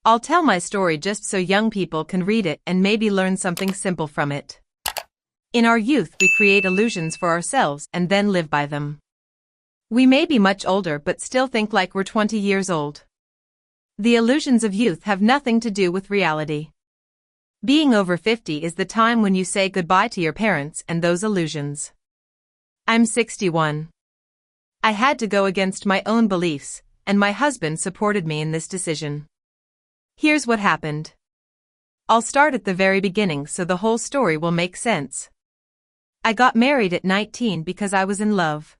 I'll tell my story just so young people can read it and maybe learn something simple from it. In our youth, we create illusions for ourselves and then live by them. We may be much older but still think like we're 20 years old. The illusions of youth have nothing to do with reality. Being over 50 is the time when you say goodbye to your parents and those illusions. I'm 61. I had to go against my own beliefs, and my husband supported me in this decision. Here's what happened. I'll start at the very beginning so the whole story will make sense. I got married at 19 because I was in love.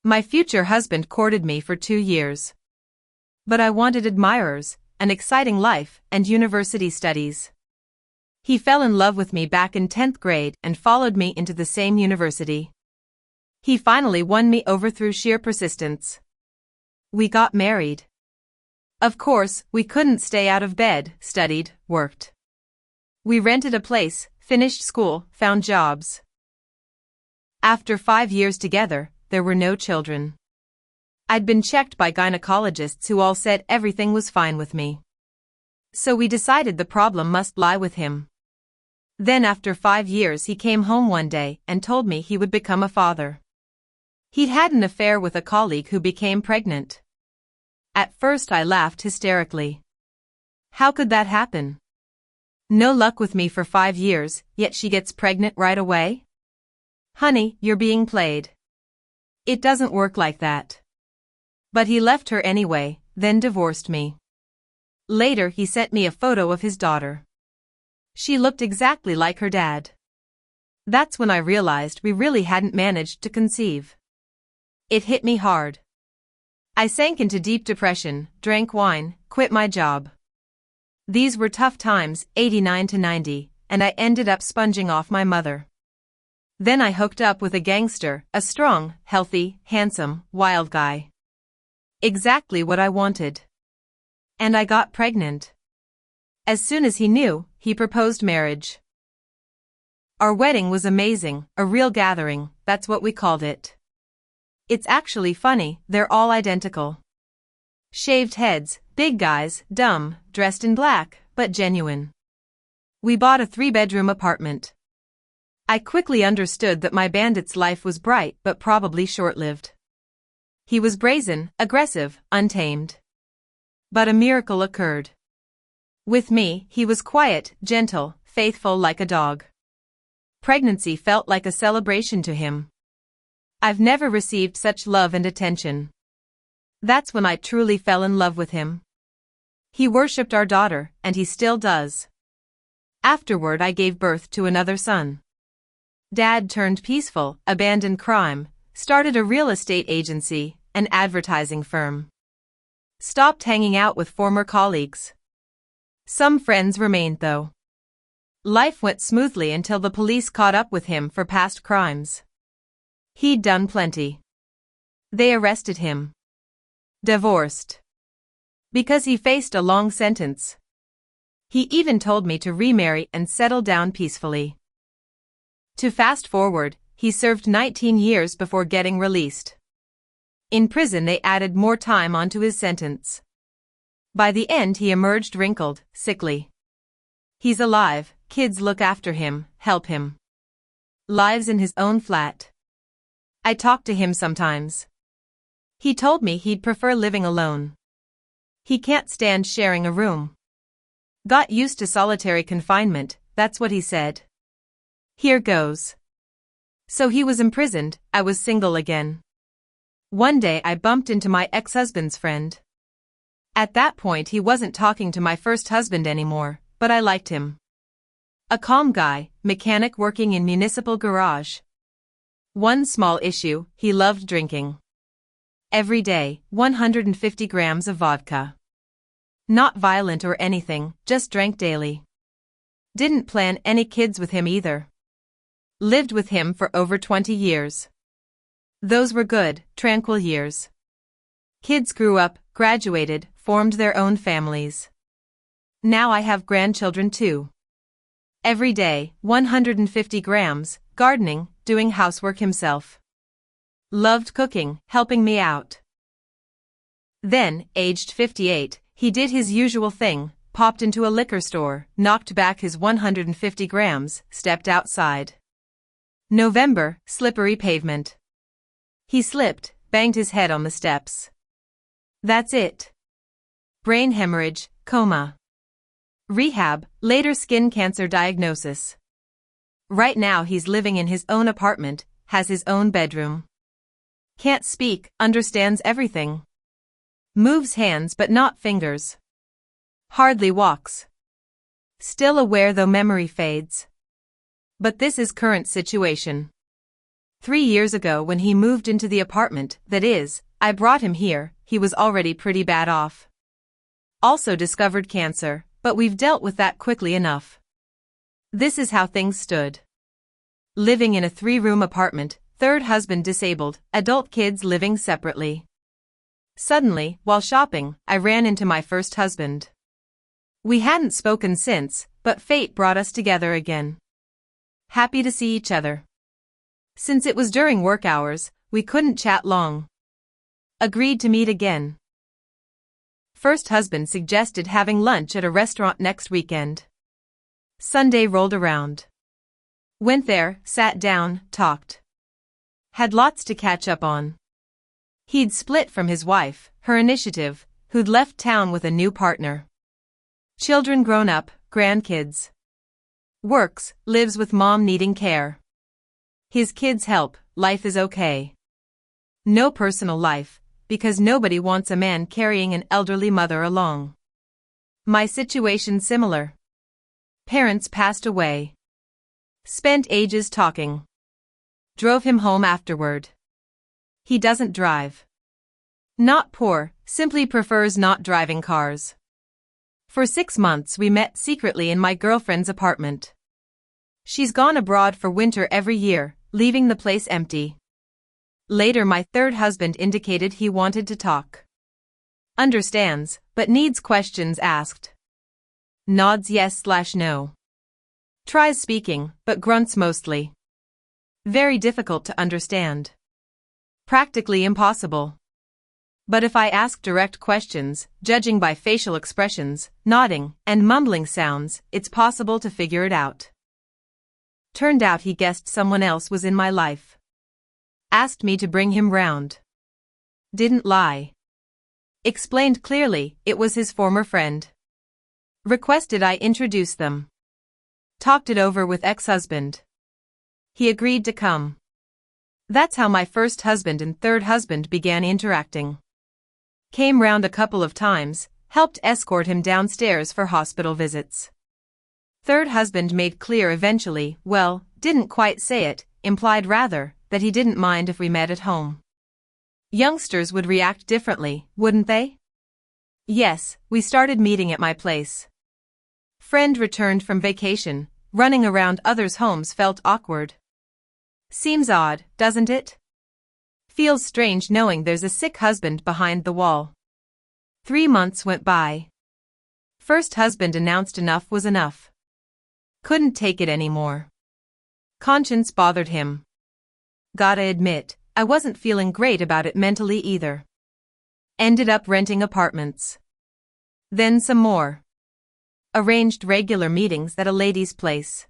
My future husband courted me for 2 years. But I wanted admirers, an exciting life, and university studies. He fell in love with me back in 10th grade and followed me into the same university. He finally won me over through sheer persistence. We got married. Of course, we couldn't stay out of bed, studied, worked. We rented a place, finished school, found jobs. After 5 years together, there were no children. I'd been checked by gynecologists who all said everything was fine with me. So we decided the problem must lie with him. Then after 5 years he came home one day and told me he would become a father. He'd had an affair with a colleague who became pregnant. At first I laughed hysterically. How could that happen? No luck with me for 5 years, yet she gets pregnant right away? Honey, you're being played. It doesn't work like that. But he left her anyway, then divorced me. Later he sent me a photo of his daughter. She looked exactly like her dad. That's when I realized we really hadn't managed to conceive. It hit me hard. I sank into deep depression, drank wine, quit my job. These were tough times, 89 to 90, and I ended up sponging off my mother. Then I hooked up with a gangster, a strong, healthy, handsome, wild guy. Exactly what I wanted. And I got pregnant. As soon as he knew, he proposed marriage. Our wedding was amazing, a real gathering, that's what we called it. It's actually funny, they're all identical. Shaved heads, big guys, dumb, dressed in black, but genuine. We bought a 3-bedroom apartment. I quickly understood that my bandit's life was bright but probably short-lived. He was brazen, aggressive, untamed. But a miracle occurred. With me, he was quiet, gentle, faithful like a dog. Pregnancy felt like a celebration to him. I've never received such love and attention. That's when I truly fell in love with him. He worshipped our daughter, and he still does. Afterward I gave birth to another son. Dad turned peaceful, abandoned crime, started a real estate agency, an advertising firm. Stopped hanging out with former colleagues. Some friends remained though. Life went smoothly until the police caught up with him for past crimes. He'd done plenty. They arrested him. Divorced. Because he faced a long sentence. He even told me to remarry and settle down peacefully. To fast forward, he served 19 years before getting released. In prison they added more time onto his sentence. By the end he emerged wrinkled, sickly. He's alive, kids look after him, help him. Lives in his own flat. I talk to him sometimes. He told me he'd prefer living alone. He can't stand sharing a room. Got used to solitary confinement, that's what he said. Here goes. So he was imprisoned, I was single again. One day I bumped into my ex-husband's friend. At that point he wasn't talking to my first husband anymore, but I liked him. A calm guy, mechanic working in municipal garage. One small issue, he loved drinking. Every day, 150 grams of vodka. Not violent or anything, just drank daily. Didn't plan any kids with him either. Lived with him for over 20 years. Those were good, tranquil years. Kids grew up, graduated, formed their own families. Now I have grandchildren too. Every day, 150 grams, gardening, doing housework himself. Loved cooking, helping me out. Then, aged 58, He did his usual thing, popped into a liquor store, knocked back his 150 grams, stepped outside. November, slippery pavement. He slipped, banged his head on the steps. That's it. Brain hemorrhage, coma. Rehab, later skin cancer diagnosis. Right now he's living in his own apartment, has his own bedroom. Can't speak, understands everything. Moves hands but not fingers. Hardly walks. Still aware though memory fades. But this is current situation. 3 years ago when he moved into the apartment, that is, I brought him here, he was already pretty bad off. Also discovered cancer, but we've dealt with that quickly enough. This is how things stood. Living in a 3-room apartment, third husband disabled, adult kids living separately. Suddenly, while shopping, I ran into my first husband. We hadn't spoken since, but fate brought us together again. Happy to see each other. Since it was during work hours, we couldn't chat long. Agreed to meet again. First husband suggested having lunch at a restaurant next weekend. Sunday rolled around. Went there, sat down, talked. Had lots to catch up on. He'd split from his wife, her initiative, who'd left town with a new partner. Children grown up, grandkids. Works, lives with mom needing care. His kids help, life is okay. No personal life, because nobody wants a man carrying an elderly mother along. My situation similar. Parents passed away. Spent ages talking. Drove him home afterward. He doesn't drive. Not poor, simply prefers not driving cars. For 6 months we met secretly in my girlfriend's apartment. She's gone abroad for winter every year, leaving the place empty. Later my third husband indicated he wanted to talk. Understands, but needs questions asked. Nods yes/no. Tries speaking, but grunts mostly. Very difficult to understand. Practically impossible. But if I ask direct questions, judging by facial expressions, nodding, and mumbling sounds, it's possible to figure it out. Turned out he guessed someone else was in my life. Asked me to bring him round. Didn't lie. Explained clearly, it was his former friend. Requested I introduce them. Talked it over with ex-husband. He agreed to come. That's how my first husband and third husband began interacting. Came round a couple of times, helped escort him downstairs for hospital visits. Third husband made clear eventually, well, didn't quite say it, implied rather, that he didn't mind if we met at home. Youngsters would react differently, wouldn't they? Yes, we started meeting at my place. Friend returned from vacation, running around others' homes felt awkward. Seems odd, doesn't it? Feels strange knowing there's a sick husband behind the wall. 3 months went by. First husband announced enough was enough. Couldn't take it anymore. Conscience bothered him. Gotta admit, I wasn't feeling great about it mentally either. Ended up renting apartments. Then some more. Arranged regular meetings at a lady's place.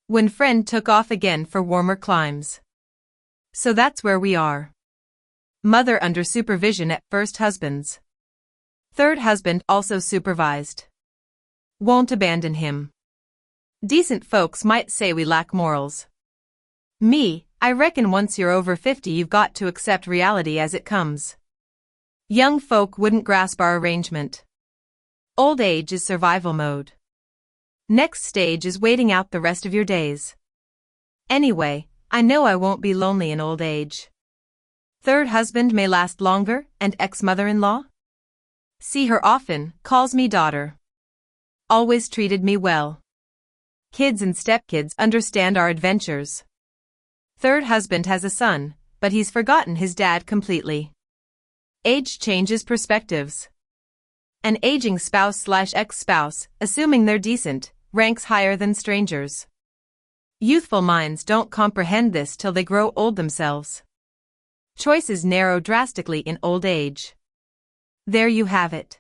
When friend took off again for warmer climes. So that's where we are. Mother under supervision at first husband's. Third husband also supervised. Won't abandon him. Decent folks might say we lack morals. Me, I reckon once you're over 50 you've got to accept reality as it comes. Young folk wouldn't grasp our arrangement. Old age is survival mode. Next stage is waiting out the rest of your days. Anyway, I know I won't be lonely in old age. Third husband may last longer, and ex-mother-in-law? See her often, calls me daughter. Always treated me well. Kids and stepkids understand our adventures. Third husband has a son, but he's forgotten his dad completely. Age changes perspectives. An aging spouse/ex-spouse, assuming they're decent, ranks higher than strangers. Youthful minds don't comprehend this till they grow old themselves. Choices narrow drastically in old age. There you have it.